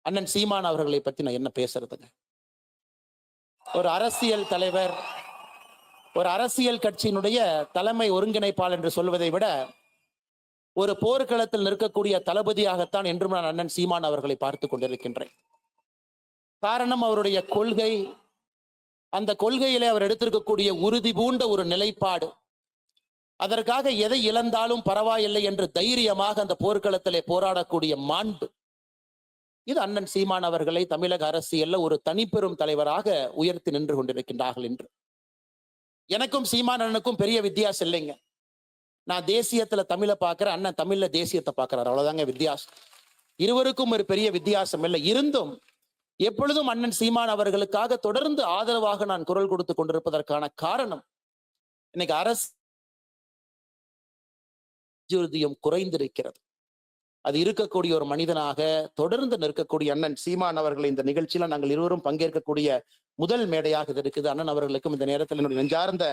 அண்ணன் சீமான் அவர்களை பத்தி நான் என்ன பேசுறதுங்க? ஒரு அரசியல் தலைவர், ஒரு அரசியல் கட்சியினுடைய தலைமை ஒருங்கிணைப்பாளர் என்று சொல்வதை விட ஒரு போர்க்களத்தில் நிற்கக்கூடிய தளபதியாகத்தான் என்றும் நான் அண்ணன் சீமான் அவர்களை பார்த்து கொண்டிருக்கின்றேன். காரணம் அவருடைய கொள்கை, அந்த கொள்கையிலே அவர் எடுத்திருக்கக்கூடிய உறுதி பூண்ட ஒரு நிலைப்பாடு, அதற்காக எதை இழந்தாலும் பரவாயில்லை என்று தைரியமாக அந்த போர்க்களத்திலே போராடக்கூடிய மாண்பு, இது அண்ணன் சீமான் அவர்களை தமிழக அரசியல்ல ஒரு தனிப்பெரும் தலைவராக உயர்த்தி நின்று கொண்டிருக்கின்றார்கள் என்று. எனக்கும் சீமான் அண்ணனுக்கும் பெரிய வித்தியாசம் இல்லைங்க. நான் தேசியத்துல தமிழை பார்க்கிறேன், அண்ணன் தமிழ்ல தேசியத்தை பார்க்கிறார், அவ்வளவுதாங்க வித்தியாசம். இருவருக்கும் ஒரு பெரிய வித்தியாசம் இல்லை. இருந்தும் எப்பொழுதும் அண்ணன் சீமான் அவர்களுக்காக தொடர்ந்து ஆதரவாக நான் குரல் கொடுத்து கொண்டிருப்பதற்கான காரணம், இன்னைக்கு அரசு குறைந்திருக்கிறது. அது இருக்கக்கூடிய ஒரு மனிதனாக தொடர்ந்து நிற்கக்கூடிய அண்ணன் சீமான் அவர்கள் இந்த நிகழ்ச்சியில நாங்கள் இருவரும் பங்கேற்கக்கூடிய முதல் மேடையாக இது இருக்குது. அண்ணன் அவர்களுக்கும் இந்த நேரத்தில் என்னுடைய நெஞ்சார்ந்த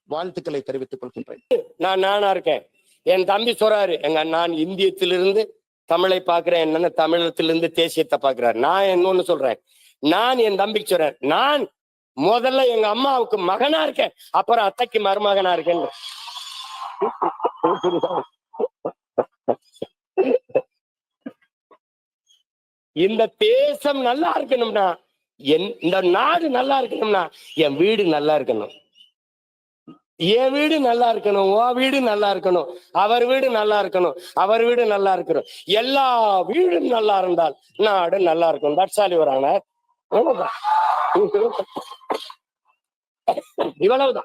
வாழ்த்துக்களை தெரிவித்துக் கொள்கின்றேன். நானா இருக்கேன், என் தம்பி சொல்றாரு, நான் இந்தியத்திலிருந்து தமிழை பார்க்கிறேன், என்னன்னு தமிழத்திலிருந்து தேசியத்தை பார்க்கிறார். நான் இன்னொன்னு சொல்றேன், நான் என் தம்பிக்கு சொல்றேன், நான் முதல்ல எங்க அம்மாவுக்கு மகனா இருக்கேன், அப்புறம் அத்தைக்கு மருமகனா இருக்கேன். இந்த தேசம் நல்லா இருக்கணும்னா, இந்த நாடு நல்லா இருக்கணும்னா என் வீடு நல்லா இருக்கணும், என் வீடு நல்லா இருக்கணும், உன் வீடு நல்லா இருக்கணும், அவர் வீடு நல்லா இருக்கணும், அவர் வீடு நல்லா இருக்கணும், எல்லா வீடும் நல்லா இருந்தால் நாடு நல்லா இருக்கும். தட்சாலி வராங்க, இவ்வளவுதான்.